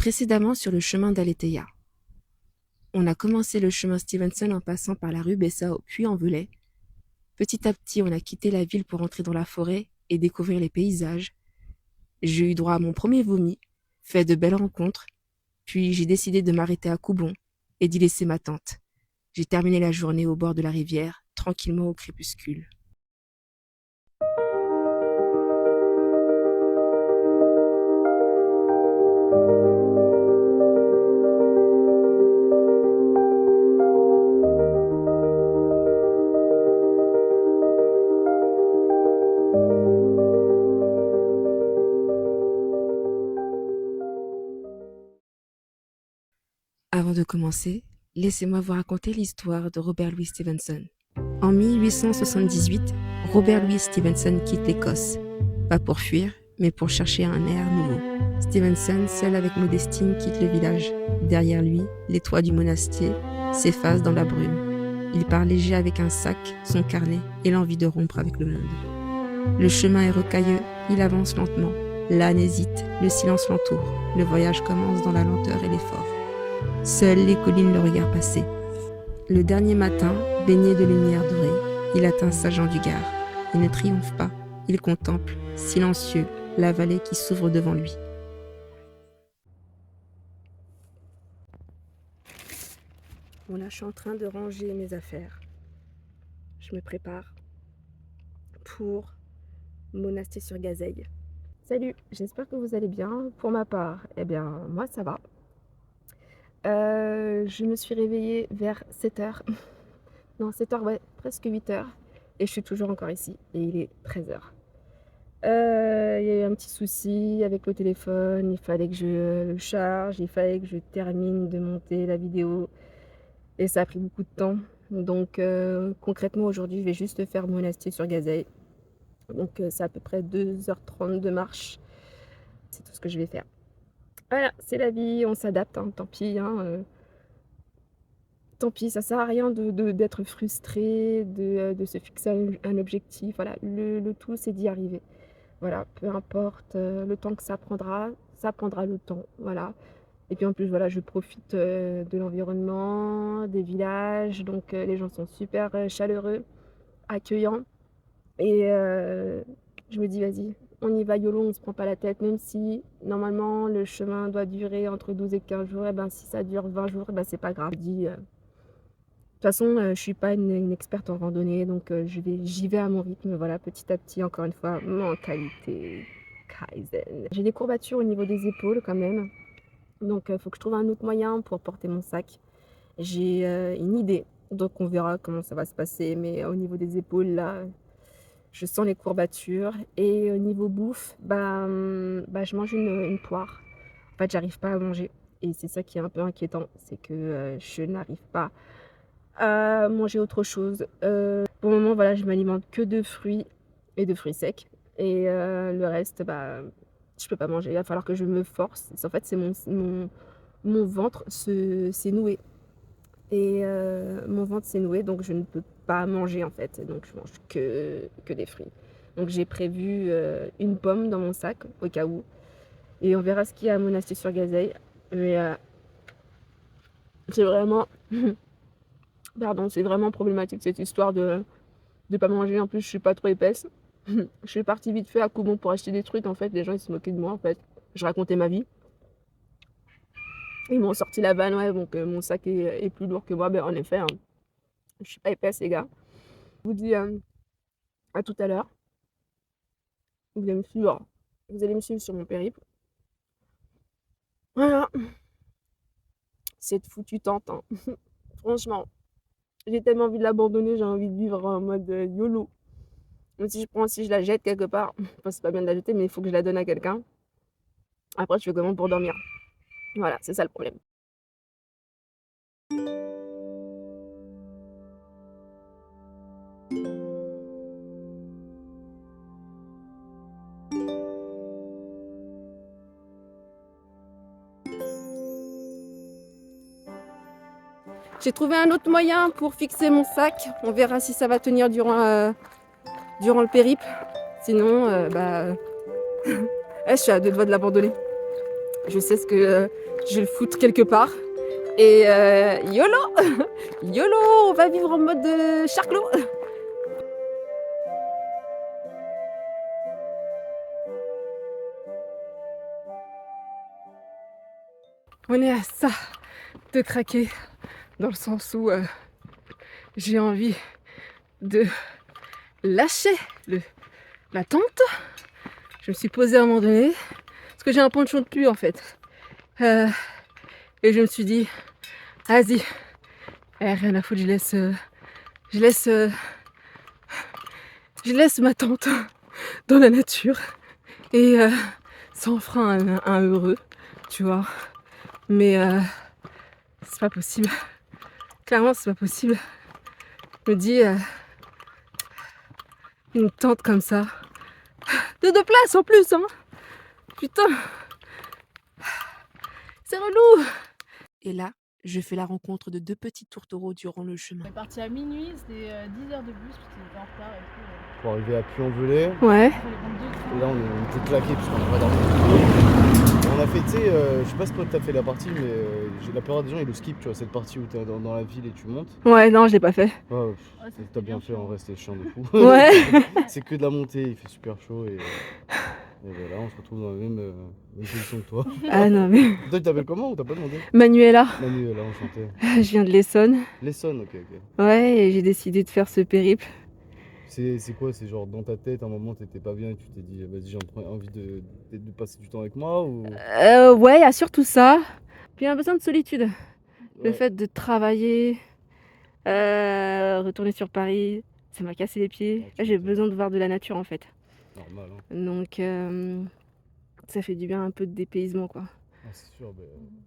Précédemment sur le chemin d'Aletheia. On a commencé le chemin Stevenson en passant par la rue Bessao puis en Velay. Petit à petit, on a quitté la ville pour entrer dans la forêt et découvrir les paysages. J'ai eu droit à mon premier vomi, fait de belles rencontres, puis j'ai décidé de m'arrêter à Coubon et d'y laisser ma tente. J'ai terminé la journée au bord de la rivière, tranquillement au crépuscule. Avant de commencer, laissez-moi vous raconter l'histoire de Robert Louis Stevenson. En 1878, Robert Louis Stevenson quitte l'Écosse, pas pour fuir, mais pour chercher un air nouveau. Stevenson, seul avec Modestine, quitte le village. Derrière lui, les toits du monastier s'effacent dans la brume. Il part léger avec un sac, son carnet et l'envie de rompre avec le monde. Le chemin est rocailleux, il avance lentement. L'âne hésite, le silence l'entoure. Le voyage commence dans la lenteur et l'effort. Seules les collines le regardent passer. Le dernier matin, baigné de lumière dorée, il atteint Saint-Jean du Gard. Il ne triomphe pas, il contemple, silencieux, la vallée qui s'ouvre devant lui. Bon là, je suis en train de ranger mes affaires. Je me prépare pour Monastier-sur-Gazeille. Salut, j'espère que vous allez bien. Pour ma part, eh bien, moi ça va. Je me suis réveillée vers 7h. Non, 7h, ouais, presque 8h. Et je suis toujours encore ici. Et il est 13h. Il y a eu un petit souci avec le téléphone. Il fallait que je le charge. Il fallait que je termine de monter la vidéo. Et ça a pris beaucoup de temps. Donc, concrètement, aujourd'hui, je vais juste faire Monastier-sur-Gazeille. Donc, c'est à peu près 2h30 de marche. C'est tout ce que je vais faire. Voilà, c'est la vie, on s'adapte, hein, tant pis. Tant pis, ça sert à rien d'être frustré, de se fixer un objectif. Voilà, le tout, c'est d'y arriver. Voilà, peu importe le temps que ça prendra le temps. Voilà. Et puis en plus, voilà, je profite de l'environnement, des villages. Donc les gens sont super chaleureux, accueillants. Et je me dis, vas-y, on y va YOLO, on se prend pas la tête, même si normalement le chemin doit durer entre 12 et 15 jours, et ben si ça dure 20 jours, et ben c'est pas grave. Je dis, de toute façon, je suis pas une experte en randonnée, donc j'y vais à mon rythme, voilà, petit à petit, encore une fois, mentalité Kaizen. J'ai des courbatures au niveau des épaules quand même, donc il faut que je trouve un autre moyen pour porter mon sac. J'ai une idée, donc on verra comment ça va se passer, mais au niveau des épaules, là, je sens les courbatures. Et au niveau bouffe, je mange une poire. En fait, j'arrive pas à manger. Et c'est ça qui est un peu inquiétant, c'est que je n'arrive pas à manger autre chose. Pour le moment, voilà, je m'alimente que de fruits et de fruits secs. Et le reste, je peux pas manger. Il va falloir que je me force. En fait, c'est mon ventre s'est noué. Et mon ventre s'est noué, donc je ne peux pas manger en fait. Donc je mange que des fruits. Donc j'ai prévu une pomme dans mon sac au cas où. Et on verra ce qu'il y a à Monastier-sur-Gazeille. Mais c'est vraiment... Pardon, c'est vraiment problématique cette histoire de pas manger. En plus, je suis pas trop épaisse. Je suis partie vite fait à Coubon pour acheter des trucs. En fait, les gens ils se moquaient de moi en fait. Je racontais ma vie. Ils m'ont sorti la vanne, ouais, donc mon sac est plus lourd que moi. Ben, en effet, hein, je suis pas épaisse, les gars. Je vous dis à tout à l'heure. Vous allez me suivre. Vous allez me suivre sur mon périple. Voilà. Cette foutue tente, hein. Franchement, j'ai tellement envie de l'abandonner, j'ai envie de vivre en mode YOLO. Même si je la jette quelque part, enfin, c'est pas bien de la jeter, mais il faut que je la donne à quelqu'un. Après, je fais comment pour dormir? Voilà, c'est ça le problème. J'ai trouvé un autre moyen pour fixer mon sac. On verra si ça va tenir durant le périple. Sinon, je suis à deux doigts de l'abandonner. Je sais ce que je vais le foutre quelque part. Et YOLO YOLO, on va vivre en mode charclos. On est à ça de craquer, dans le sens où j'ai envie de lâcher la tente. Je me suis posée à un moment donné, parce que j'ai un poncho de pluie en fait. Et je me suis dit, vas-y, rien à foutre, je laisse ma tente dans la nature. Et ça en fera un heureux, tu vois. Mais c'est pas possible. Clairement, c'est pas possible. Je me dis, une tente comme ça, de 2 places en plus, hein. Putain, c'est relou. Et là, je fais la rencontre de 2 petits tourtereaux durant le chemin. On est parti à minuit, c'était 10 heures de bus, parce qu'on était en retard et tout. Pour arriver à Puy-en-Velay. Ouais. Et là, on était claqués parce qu'on n'a pas dormi. On a fait, tu sais, je sais pas si toi t'as fait la partie, mais la plupart des gens ils le skippent, tu vois, cette partie où t'es dans la ville et tu montes. Ouais, non, je l'ai pas fait. Ouais, c'était t'as bien bien fait, chaud. en vrai, c'était chiant de fou. Ouais. C'est que de la montée, il fait super chaud et voilà, on se retrouve dans la même position que toi. Ah non, mais. Toi, tu t'appelles comment ou t'as pas demandé? Manuela, Manuela, enchanté. je viens de l'Essonne. L'Essonne, ok. Ouais, et j'ai décidé de faire ce périple. C'est quoi? C'est genre dans ta tête, à un moment t'étais pas bien et tu t'es dit, vas-y, j'ai envie de passer du temps avec moi ou... Ouais, il y a surtout ça. Puis un besoin de solitude. Le Ouais. fait de travailler, retourner sur Paris, ça m'a cassé les pieds. Ah, tu Là, j'ai m'étonnes. besoin de voir de la nature en fait. Normal, hein. Donc, ça fait du bien un peu de dépaysement quoi. Ah, c'est sûr,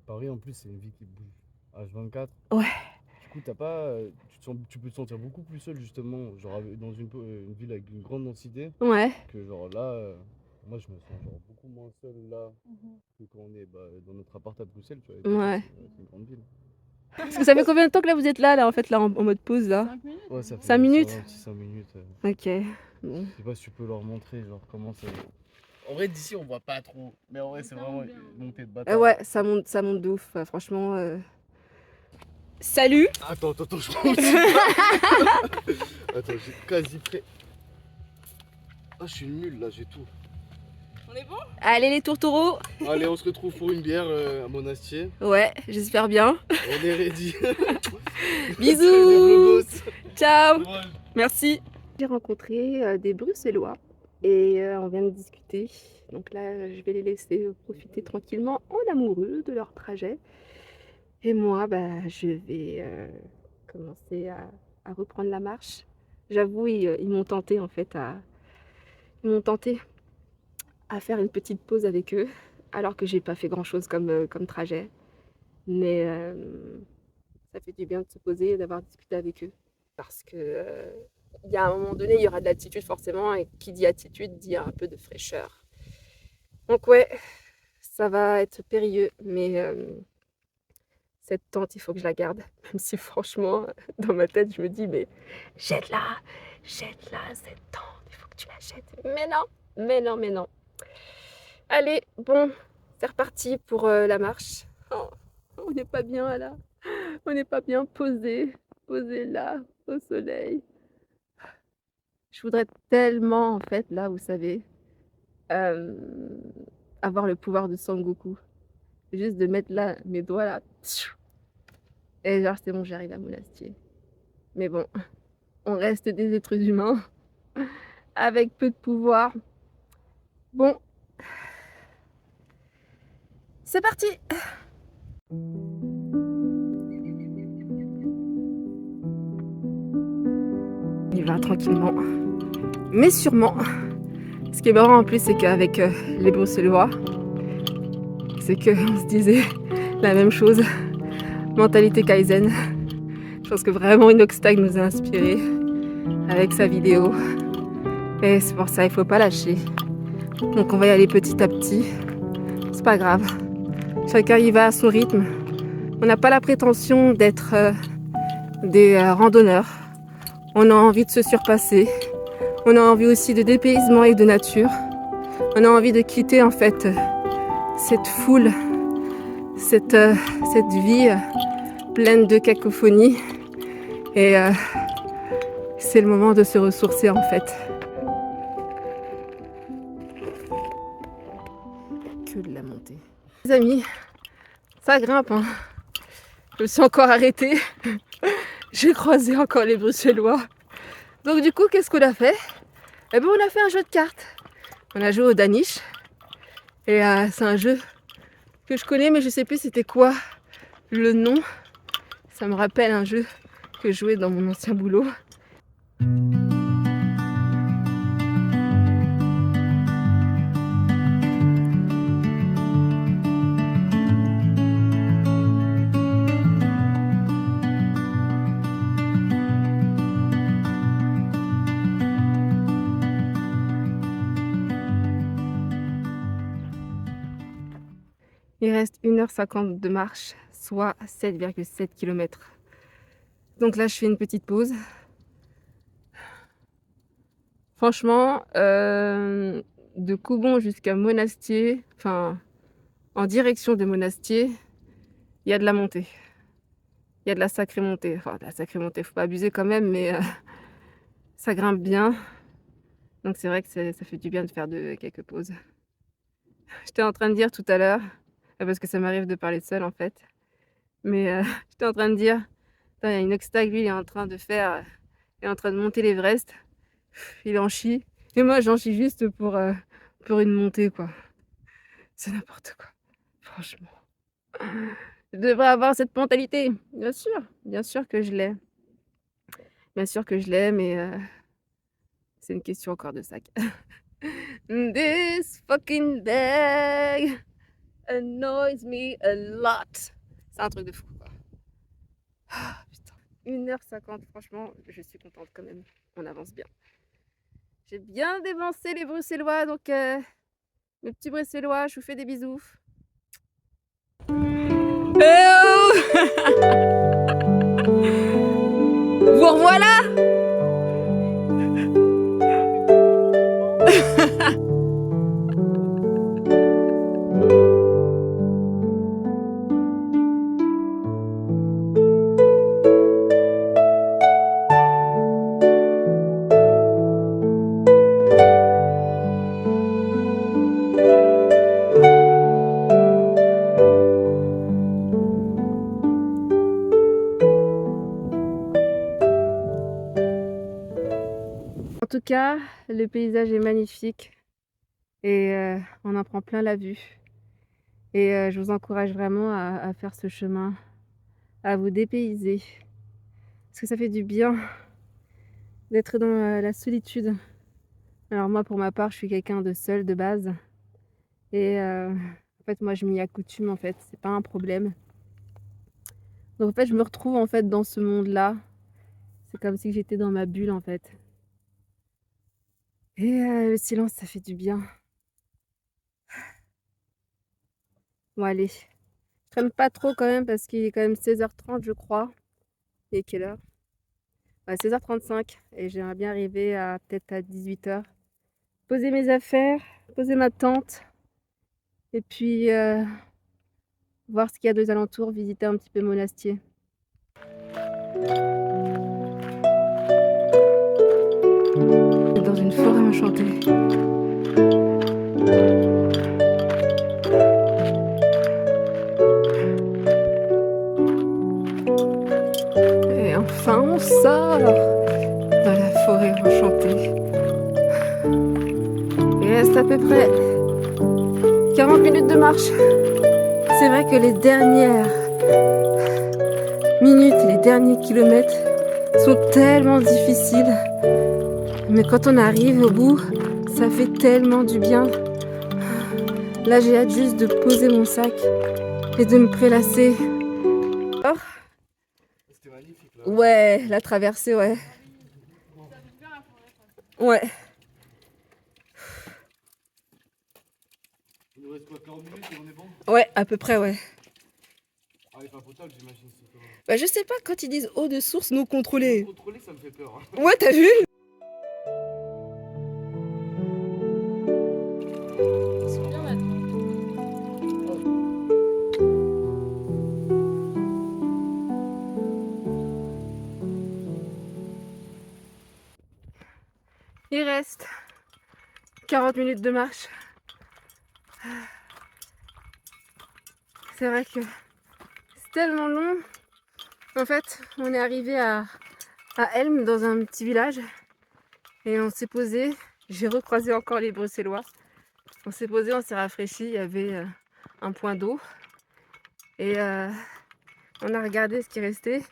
Paris en plus c'est une ville qui bouge H24. Ouais. Du coup t'as pas, tu peux te sentir beaucoup plus seul justement, genre dans une ville avec une grande densité, Ouais. que genre là, moi je me sens genre beaucoup moins seul là que quand on est dans notre appart à Bruxelles, tu vois. Et Bruxelles, Ouais. c'est une grande ville. Parce que ça fait combien de temps que là vous êtes là en fait, là en mode pause là? 5 minutes. Ouais, ça fait 5 minutes? un petit 5 minutes. Ok. Bon. Je sais pas si tu peux leur montrer genre comment c'est. En vrai d'ici on voit pas trop, mais en vrai c'est vraiment bien. une montée de bâtard. Ouais, ça monte de ouf, franchement. Salut! Attends, je prends aussi. Attends, j'ai quasi prêt. Ah, je suis une mule là, j'ai tout. On est bon? Allez les tourtereaux! Allez, on se retrouve pour une bière à Monastier. Ouais, j'espère bien. On est ready. Bisous! Les vlogos. Ciao! Ouais. Merci! J'ai rencontré des Bruxellois et on vient de discuter. Donc là, je vais les laisser profiter tranquillement en amoureux de leur trajet. Et moi, je vais commencer à reprendre la marche. J'avoue, ils m'ont tenté en fait ils m'ont tenté à faire une petite pause avec eux, alors que j'ai pas fait grand-chose comme trajet. Mais ça fait du bien de se poser et d'avoir discuté avec eux. Parce que il y a un moment donné, il y aura de l'attitude forcément, et qui dit attitude dit un peu de fraîcheur. Donc ouais, ça va être périlleux, mais cette tente, il faut que je la garde. Même si franchement, dans ma tête, je me dis, mais jette-la, cette tente, il faut que tu la jettes. Mais non. Allez, bon, c'est reparti pour la marche. Oh, on n'est pas bien là, on n'est pas bien posé là, au soleil. Je voudrais tellement, en fait, là, vous savez, avoir le pouvoir de Sangoku. Juste de mettre là, mes doigts là. Et genre, c'est bon, j'arrive à Monastier. Mais bon, on reste des êtres humains avec peu de pouvoir. Bon, c'est parti! Il va tranquillement, mais sûrement. Ce qui est marrant en plus, c'est qu'avec les Bruxellois, c'est qu'on se disait la même chose. Mentalité Kaizen. Je pense que vraiment Inoxtag nous a inspiré avec sa vidéo. Et c'est pour ça, il faut pas lâcher. Donc on va y aller petit à petit. C'est pas grave. Chacun y va à son rythme. On n'a pas la prétention d'être des randonneurs. On a envie de se surpasser. On a envie aussi de dépaysement et de nature. On a envie de quitter en fait cette foule cette vie pleine de cacophonie. Et c'est le moment de se ressourcer en fait. Que de la montée. Les amis, ça grimpe, hein. Je me suis encore arrêtée. J'ai croisé encore les Bruxellois. Donc du coup, qu'est-ce qu'on a fait? Eh ben, on a fait un jeu de cartes. On a joué au Danish. Et c'est un jeu que je connais, mais je sais plus c'était quoi le nom. Ça me rappelle un jeu que je jouais dans mon ancien boulot. Il reste 1h50 de marche, soit 7,7 km. Donc là, je fais une petite pause. Franchement, de Coubon jusqu'à Monastier, enfin, en direction de Monastier, il y a de la montée. Il y a de la sacrée montée. Enfin, de la sacrée montée, faut pas abuser quand même, mais ça grimpe bien. Donc c'est vrai que ça fait du bien de faire quelques pauses. J'étais en train de dire tout à l'heure, parce que ça m'arrive de parler seule en fait, mais j'étais en train de dire, il y a une Oxtag, lui, il est en train il est en train de monter l'Everest. Il en chie. Et moi, j'en chie juste pour une montée, quoi. C'est n'importe quoi. Franchement. Je devrais avoir cette mentalité. Bien sûr que je l'ai. Bien sûr que je l'ai, mais c'est une question encore de sac. This fucking bag annoys me a lot. C'est un truc de fou, quoi. Ah, putain. 1h50, franchement, je suis contente quand même. On avance bien. J'ai bien dévancé les Bruxellois, donc mes petits Bruxellois, je vous fais des bisous. Oh vous revoilà. En tout cas, le paysage est magnifique et on en prend plein la vue. Et je vous encourage vraiment à faire ce chemin, à vous dépayser. Parce que ça fait du bien d'être dans la solitude. Alors moi, pour ma part, je suis quelqu'un de seul de base. Et en fait, moi, je m'y accoutume, en fait. C'est pas un problème. Donc en fait, je me retrouve en fait dans ce monde-là. C'est comme si j'étais dans ma bulle, en fait. Et le silence, ça fait du bien. Bon, allez. Je traîne pas trop quand même parce qu'il est quand même 16h30, je crois. Et quelle heure? Ouais, 16h35. Et j'aimerais bien arriver à peut-être à 18h. Poser mes affaires, poser ma tente. Et puis voir ce qu'il y a aux alentours, visiter un petit peu Monastier. Dans une forêt enchantée. Et enfin on sort dans la forêt enchantée. Il reste à peu près 40 minutes de marche. C'est vrai que les dernières minutes et les derniers kilomètres sont tellement difficiles. Mais quand on arrive au bout, ça fait tellement du bien. Là, j'ai hâte juste de poser mon sac et de me prélasser. Oh. C'était magnifique là. Ouais, la traversée, ouais. Ouais. Il nous reste quoi, 40 minutes et on est bon? Ouais, à peu près, ouais. Ah, il est pas potable, j'imagine. Bah, je sais pas, quand ils disent eau de source non contrôlée. Contrôler, ça me fait peur. Hein. Ouais, t'as vu? Ils sont bien là. Il reste 40 minutes de marche. C'est vrai que c'est tellement long. En fait, on est arrivé à Elm, dans un petit village, et on s'est posé. J'ai recroisé encore les Bruxellois. On s'est posé, on s'est rafraîchi. Il y avait un point d'eau, et on a regardé ce qui restait.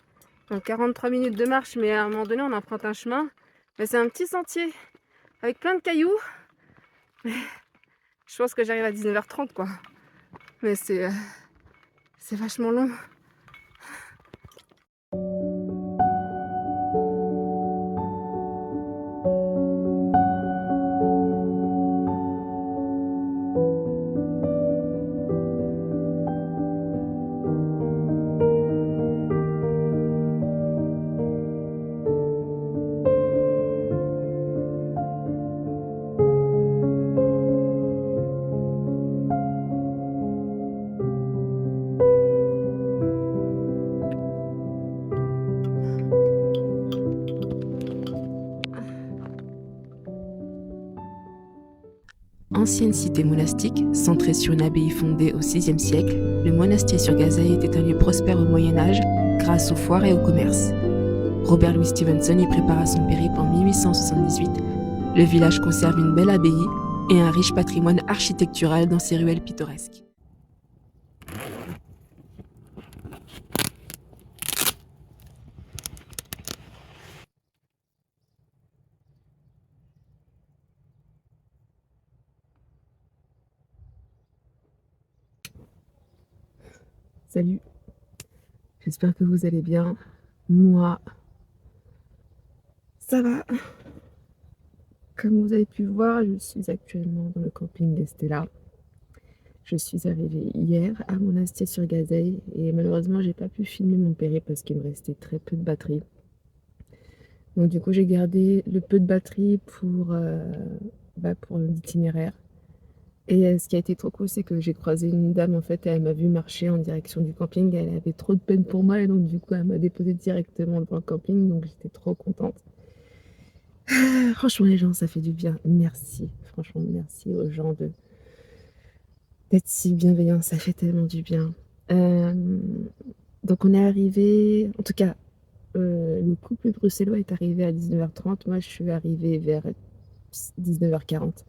Donc 43 minutes de marche, mais à un moment donné, on emprunte un chemin. Mais c'est un petit sentier avec plein de cailloux. Je pense que j'arrive à 19h30, quoi. Mais c'est vachement long. Ancienne cité monastique, centrée sur une abbaye fondée au VIe siècle, le monastier sur Gazeille était un lieu prospère au Moyen-Âge grâce aux foires et au commerce. Robert Louis Stevenson y prépara son périple en 1878. Le village conserve une belle abbaye et un riche patrimoine architectural dans ses ruelles pittoresques. Salut, j'espère que vous allez bien. Moi, ça va. Comme vous avez pu voir, je suis actuellement dans le camping d'Estella. Je suis arrivée hier à Monastier-sur-Gazeille et malheureusement, j'ai pas pu filmer mon périple parce qu'il me restait très peu de batterie. Donc du coup, j'ai gardé le peu de batterie pour l'itinéraire. Et ce qui a été trop cool, c'est que j'ai croisé une dame, en fait, et elle m'a vu marcher en direction du camping. Elle avait trop de peine pour moi, et donc du coup, elle m'a déposé directement devant le camping, donc j'étais trop contente. Franchement, les gens, ça fait du bien. Merci. Franchement, merci aux gens d'être si bienveillants. Ça fait tellement du bien. Donc on est arrivé, en tout cas, le couple bruxellois est arrivé à 19h30. Moi, je suis arrivée vers 19h40.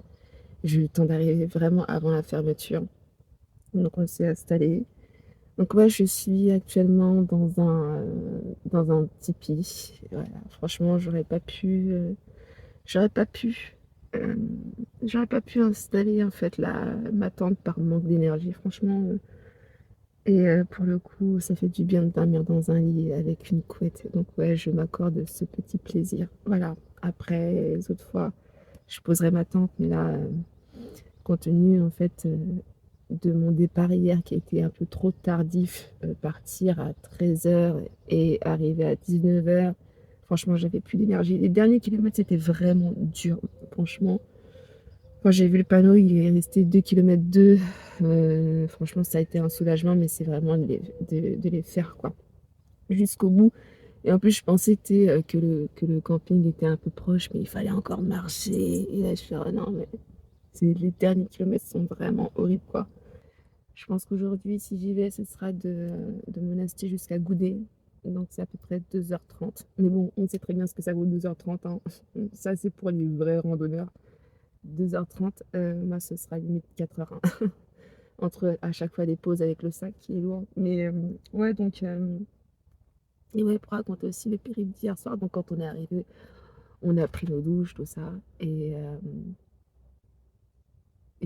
J'ai eu le temps d'arriver vraiment avant la fermeture. Donc on s'est installé. Donc ouais, je suis actuellement dans un tipi. Voilà. Franchement, j'aurais pas pu, euh, j'aurais pas pu installer en fait ma tente par manque d'énergie. Franchement, pour le coup, ça fait du bien de dormir dans un lit avec une couette. Donc ouais, je m'accorde ce petit plaisir. Voilà. Après, les autres fois, je poserai ma tente, mais là, compte tenu en fait de mon départ hier qui a été un peu trop tardif, partir à 13h et arriver à 19h, franchement, j'avais plus d'énergie. Les derniers kilomètres, c'était vraiment dur, franchement. Quand j'ai vu le panneau, il est resté 2 km 2. Franchement, ça a été un soulagement, mais c'est vraiment de les faire, quoi, jusqu'au bout. Et en plus, je pensais que le camping était un peu proche, mais il fallait encore marcher. Et là, je fais, oh non, mais les derniers kilomètres sont vraiment horribles, quoi. Je pense qu'aujourd'hui, si j'y vais, ce sera de Monastier jusqu'à Goudet. Donc, c'est à peu près 2h30. Mais bon, on sait très bien ce que ça vaut 2h30, hein. Ça, c'est pour les vrais randonneurs. 2h30, moi, ce sera limite 4h, hein. Entre à chaque fois des pauses avec le sac qui est lourd. Mais ouais, donc, et ouais, pour raconter aussi le périple d'hier soir. Donc, quand on est arrivé, on a pris nos douches, tout ça. Et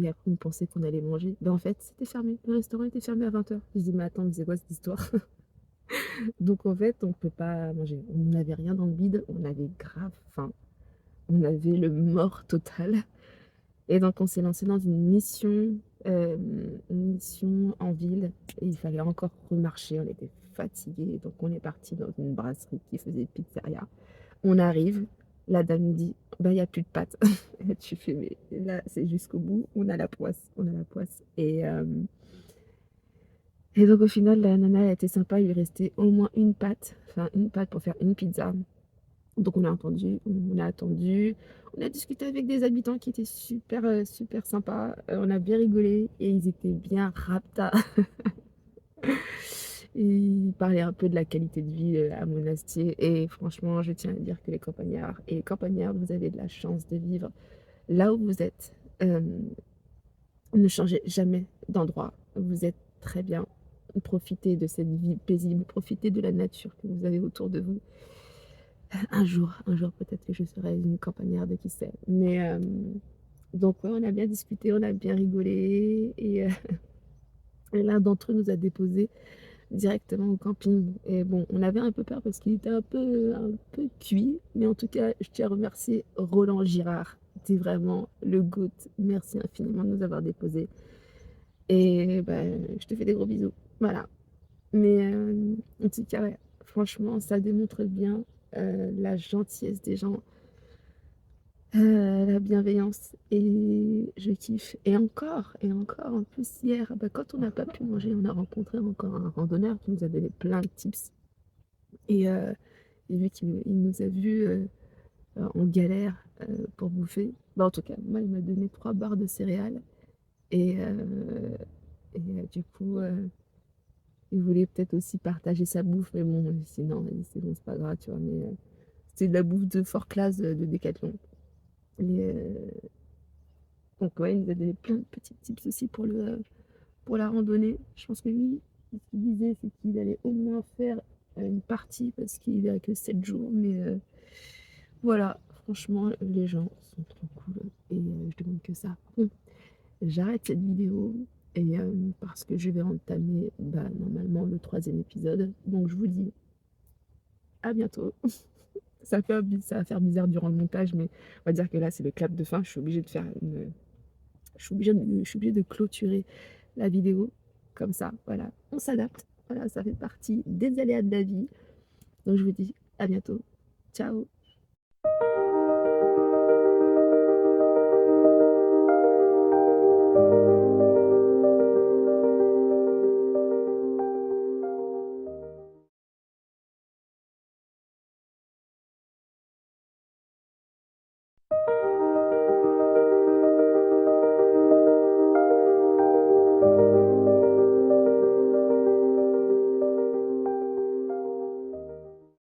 après, on pensait qu'on allait manger. Ben, en fait, c'était fermé. Le restaurant était fermé à 20h. Je dis, mais attends, mais c'est quoi cette histoire? Donc, en fait, on peut pas manger. On n'avait rien dans le bide. On avait grave faim. On avait le mort total. Et donc, on s'est lancé dans une mission en ville. Et il fallait encore remarcher. On était fatigués. Donc, on est parti dans une brasserie qui faisait pizzeria. On arrive. La dame nous dit, bah, il n'y a plus de pâtes. Et tu fais, mais là, c'est jusqu'au bout. On a la poisse. On a la poisse. Et donc, au final, la nana, elle était sympa. Il lui restait au moins une pâte. Enfin, une pâte pour faire une pizza. Donc on a attendu, on a discuté avec des habitants qui étaient super, super sympas, on a bien rigolé et ils étaient bien raptas. Et ils parlaient un peu de la qualité de vie, à Monastier et franchement, je tiens à dire que les campagnards et les campagnardes, vous avez de la chance de vivre là où vous êtes. Ne changez jamais d'endroit, vous êtes très bien. Profitez de cette vie paisible, profitez de la nature que vous avez autour de vous. Un jour peut-être que je serai une campagnarde, qui sait? Mais donc ouais, on a bien discuté, on a bien rigolé et et l'un d'entre eux nous a déposés directement au camping et bon, on avait un peu peur parce qu'il était un peu cuit, mais en tout cas, je tiens à remercier Roland Girard. Tu es vraiment le GOAT. Merci infiniment de nous avoir déposés et bah, je te fais des gros bisous. Voilà. Mais en tout cas, ouais, franchement, ça démontre bien, la gentillesse des gens, la bienveillance et je kiffe et encore, en plus hier, bah, quand on n'a pas pu manger, on a rencontré encore un randonneur qui nous a donné plein de tips et vu qu'il nous a vus, en galère, pour bouffer, bah, en tout cas, moi, il m'a donné 3 barres de céréales et du coup, il voulait peut-être aussi partager sa bouffe, mais bon, sinon, c'est bon, c'est pas grave, tu vois? Mais c'était de la bouffe de fort classe, de Décathlon et donc ouais, il nous a donné plein de petits tips aussi pour la randonnée. Je pense que lui, ce qu'il disait, c'est qu'il allait au moins faire, une partie parce qu'il verrait que 7 jours, mais voilà, franchement, les gens sont trop cool et je demande que ça. Bon, j'arrête cette vidéo et parce que je vais entamer, bah, normalement le 3e épisode. Donc je vous dis à bientôt. Ça va faire bizarre durant le montage, mais on va dire que là, c'est le clap de fin. Je suis obligée de clôturer la vidéo comme ça, voilà. On s'adapte, voilà, ça fait partie des aléas de la vie. Donc je vous dis à bientôt. Ciao.